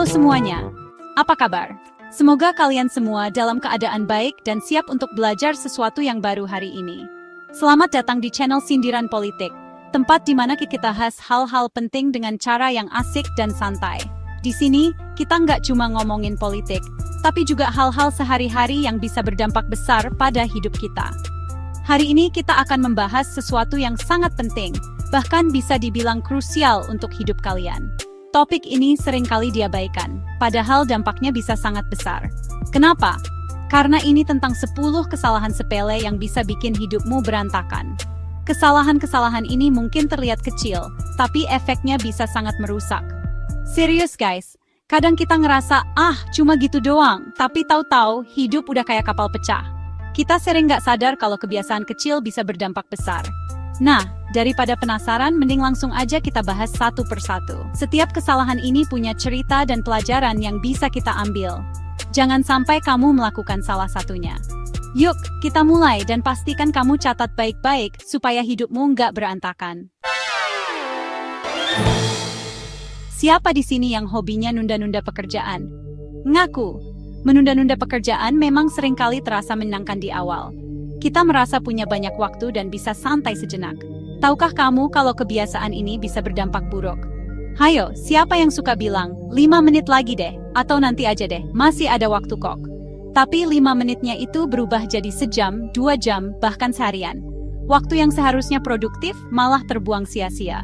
Halo semuanya, apa kabar? Semoga kalian semua dalam keadaan baik dan siap untuk belajar sesuatu yang baru hari ini. Selamat datang di channel Sindiran Politik, tempat di mana kita bahas hal-hal penting dengan cara yang asik dan santai. Di sini, kita nggak cuma ngomongin politik, tapi juga hal-hal sehari-hari yang bisa berdampak besar pada hidup kita. Hari ini kita akan membahas sesuatu yang sangat penting, bahkan bisa dibilang krusial untuk hidup kalian. Topik ini seringkali diabaikan, padahal dampaknya bisa sangat besar. Kenapa? Karena ini tentang 10 kesalahan sepele yang bisa bikin hidupmu berantakan. Kesalahan-kesalahan ini mungkin terlihat kecil, tapi efeknya bisa sangat merusak. Serius guys, kadang kita ngerasa, cuma gitu doang, tapi tahu-tahu hidup udah kayak kapal pecah. Kita sering nggak sadar kalau kebiasaan kecil bisa berdampak besar. Nah, daripada penasaran, mending langsung aja kita bahas satu persatu. Setiap kesalahan ini punya cerita dan pelajaran yang bisa kita ambil. Jangan sampai kamu melakukan salah satunya. Yuk, kita mulai dan pastikan kamu catat baik-baik supaya hidupmu nggak berantakan. Siapa di sini yang hobinya nunda-nunda pekerjaan? Ngaku, menunda-nunda pekerjaan memang seringkali terasa menyenangkan di awal. Kita merasa punya banyak waktu dan bisa santai sejenak. Tahukah kamu kalau kebiasaan ini bisa berdampak buruk? Hayo, siapa yang suka bilang, 5 menit lagi deh, atau nanti aja deh, masih ada waktu kok. Tapi 5 menitnya itu berubah jadi sejam, 2 jam, bahkan seharian. Waktu yang seharusnya produktif malah terbuang sia-sia.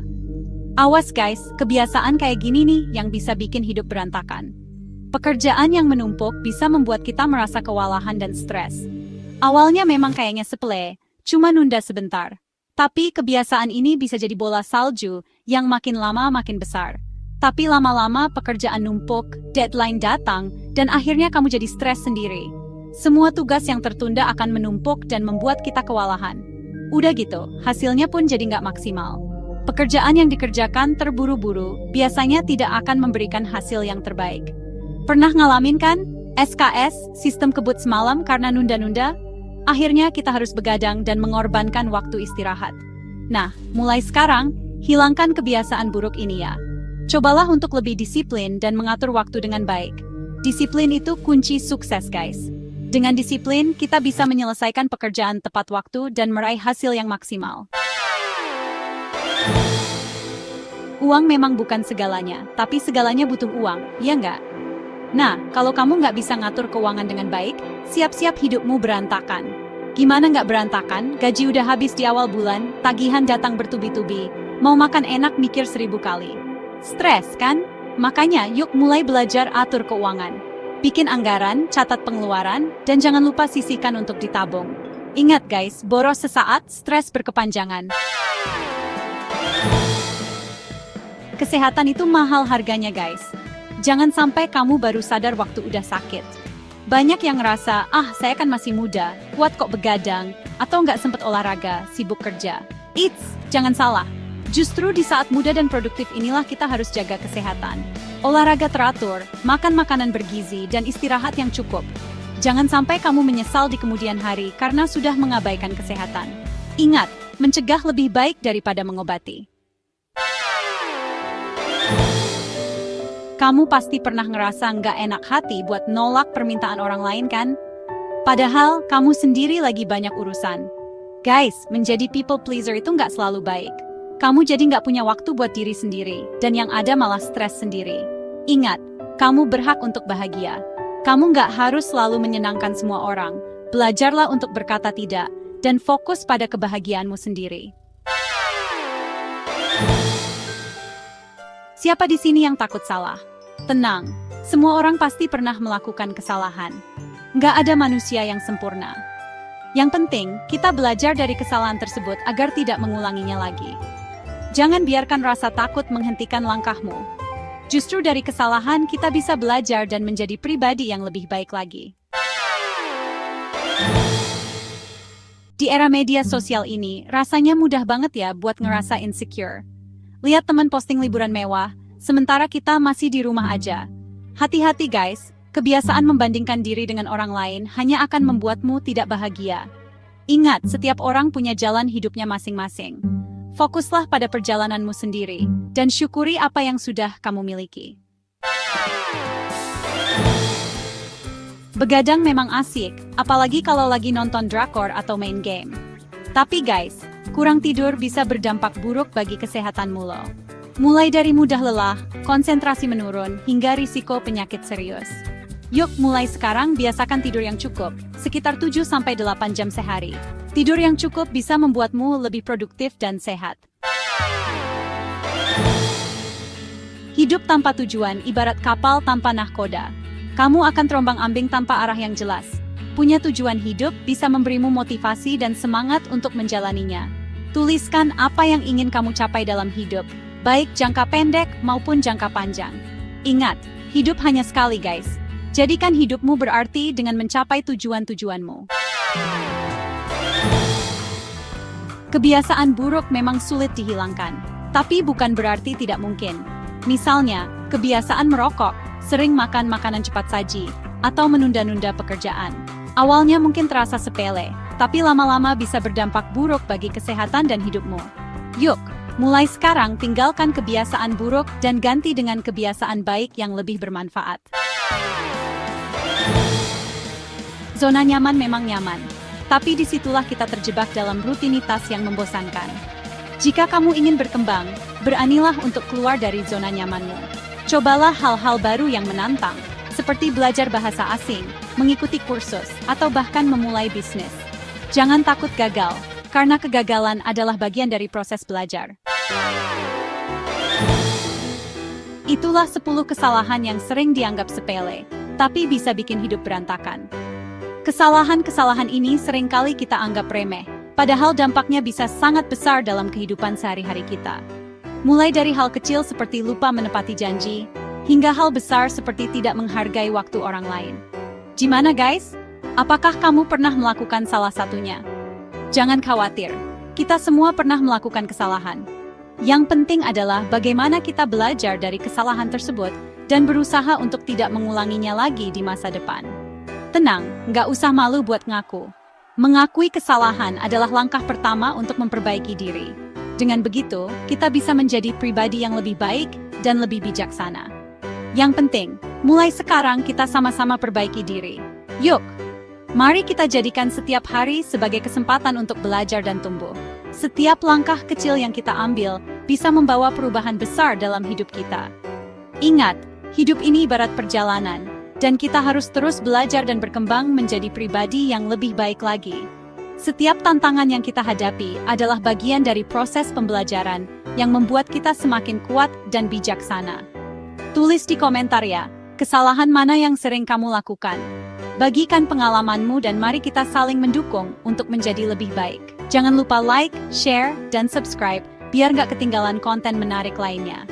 Awas guys, kebiasaan kayak gini nih yang bisa bikin hidup berantakan. Pekerjaan yang menumpuk bisa membuat kita merasa kewalahan dan stres. Awalnya memang kayaknya sepele, cuma nunda sebentar. Tapi kebiasaan ini bisa jadi bola salju yang makin lama makin besar. Tapi lama-lama pekerjaan numpuk, deadline datang, dan akhirnya kamu jadi stres sendiri. Semua tugas yang tertunda akan menumpuk dan membuat kita kewalahan. Udah gitu, hasilnya pun jadi nggak maksimal. Pekerjaan yang dikerjakan terburu-buru biasanya tidak akan memberikan hasil yang terbaik. Pernah ngalamin kan? SKS, sistem kebut semalam karena nunda-nunda? Akhirnya kita harus begadang dan mengorbankan waktu istirahat. Nah, mulai sekarang, hilangkan kebiasaan buruk ini ya. Cobalah untuk lebih disiplin dan mengatur waktu dengan baik. Disiplin itu kunci sukses guys. Dengan disiplin, kita bisa menyelesaikan pekerjaan tepat waktu dan meraih hasil yang maksimal. Uang memang bukan segalanya, tapi segalanya butuh uang, ya nggak? Nah, kalau kamu nggak bisa ngatur keuangan dengan baik, siap-siap hidupmu berantakan. Gimana nggak berantakan? Gaji udah habis di awal bulan, tagihan datang bertubi-tubi, mau makan enak mikir 1000 kali. Stres kan? Makanya yuk mulai belajar atur keuangan. Bikin anggaran, catat pengeluaran, dan jangan lupa sisihkan untuk ditabung. Ingat guys, boros sesaat, stres berkepanjangan. Kesehatan itu mahal harganya guys. Jangan sampai kamu baru sadar waktu udah sakit. Banyak yang ngerasa, saya kan masih muda, kuat kok begadang, atau nggak sempet olahraga, sibuk kerja. Jangan salah. Justru di saat muda dan produktif inilah kita harus jaga kesehatan. Olahraga teratur, makan makanan bergizi, dan istirahat yang cukup. Jangan sampai kamu menyesal di kemudian hari karena sudah mengabaikan kesehatan. Ingat, mencegah lebih baik daripada mengobati. Kamu pasti pernah ngerasa nggak enak hati buat nolak permintaan orang lain kan? Padahal kamu sendiri lagi banyak urusan. Guys, menjadi people pleaser itu nggak selalu baik. Kamu jadi nggak punya waktu buat diri sendiri, dan yang ada malah stres sendiri. Ingat, kamu berhak untuk bahagia. Kamu nggak harus selalu menyenangkan semua orang. Belajarlah untuk berkata tidak, dan fokus pada kebahagiaanmu sendiri. Siapa di sini yang takut salah? Tenang, semua orang pasti pernah melakukan kesalahan. Nggak ada manusia yang sempurna. Yang penting, kita belajar dari kesalahan tersebut agar tidak mengulanginya lagi. Jangan biarkan rasa takut menghentikan langkahmu. Justru dari kesalahan kita bisa belajar dan menjadi pribadi yang lebih baik lagi. Di era media sosial ini, rasanya mudah banget ya buat ngerasa insecure. Lihat teman posting liburan mewah, sementara kita masih di rumah aja. Hati-hati guys, kebiasaan membandingkan diri dengan orang lain hanya akan membuatmu tidak bahagia. Ingat, setiap orang punya jalan hidupnya masing-masing. Fokuslah pada perjalananmu sendiri, dan syukuri apa yang sudah kamu miliki. Begadang memang asik, apalagi kalau lagi nonton drakor atau main game. Tapi guys, kurang tidur bisa berdampak buruk bagi kesehatanmu loh. Mulai dari mudah lelah, konsentrasi menurun, hingga risiko penyakit serius. Yuk mulai sekarang biasakan tidur yang cukup, sekitar 7-8 jam sehari. Tidur yang cukup bisa membuatmu lebih produktif dan sehat. Hidup tanpa tujuan ibarat kapal tanpa nahkoda. Kamu akan terombang-ambing tanpa arah yang jelas. Punya tujuan hidup bisa memberimu motivasi dan semangat untuk menjalaninya. Tuliskan apa yang ingin kamu capai dalam hidup, baik jangka pendek maupun jangka panjang. Ingat, hidup hanya sekali guys. Jadikan hidupmu berarti dengan mencapai tujuan-tujuanmu. Kebiasaan buruk memang sulit dihilangkan, tapi bukan berarti tidak mungkin. Misalnya, kebiasaan merokok, sering makan makanan cepat saji, atau menunda-nunda pekerjaan. Awalnya mungkin terasa sepele, tapi lama-lama bisa berdampak buruk bagi kesehatan dan hidupmu. Yuk, mulai sekarang tinggalkan kebiasaan buruk dan ganti dengan kebiasaan baik yang lebih bermanfaat. Zona nyaman memang nyaman, tapi disitulah kita terjebak dalam rutinitas yang membosankan. Jika kamu ingin berkembang, beranilah untuk keluar dari zona nyamanmu. Cobalah hal-hal baru yang menantang, seperti belajar bahasa asing, mengikuti kursus, atau bahkan memulai bisnis. Jangan takut gagal, karena kegagalan adalah bagian dari proses belajar. Itulah 10 kesalahan yang sering dianggap sepele, tapi bisa bikin hidup berantakan. Kesalahan-kesalahan ini seringkali kita anggap remeh, padahal dampaknya bisa sangat besar dalam kehidupan sehari-hari kita. Mulai dari hal kecil seperti lupa menepati janji, hingga hal besar seperti tidak menghargai waktu orang lain. Gimana guys? Apakah kamu pernah melakukan salah satunya? Jangan khawatir, kita semua pernah melakukan kesalahan. Yang penting adalah bagaimana kita belajar dari kesalahan tersebut dan berusaha untuk tidak mengulanginya lagi di masa depan. Tenang, nggak usah malu buat ngaku. Mengakui kesalahan adalah langkah pertama untuk memperbaiki diri. Dengan begitu, kita bisa menjadi pribadi yang lebih baik dan lebih bijaksana. Yang penting, mulai sekarang kita sama-sama perbaiki diri. Yuk, mari kita jadikan setiap hari sebagai kesempatan untuk belajar dan tumbuh. Setiap langkah kecil yang kita ambil bisa membawa perubahan besar dalam hidup kita. Ingat, hidup ini ibarat perjalanan, dan kita harus terus belajar dan berkembang menjadi pribadi yang lebih baik lagi. Setiap tantangan yang kita hadapi adalah bagian dari proses pembelajaran yang membuat kita semakin kuat dan bijaksana. Tulis di komentar ya, kesalahan mana yang sering kamu lakukan. Bagikan pengalamanmu dan mari kita saling mendukung untuk menjadi lebih baik. Jangan lupa like, share, dan subscribe biar nggak ketinggalan konten menarik lainnya.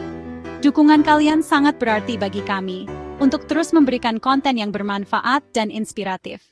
Dukungan kalian sangat berarti bagi kami untuk terus memberikan konten yang bermanfaat dan inspiratif.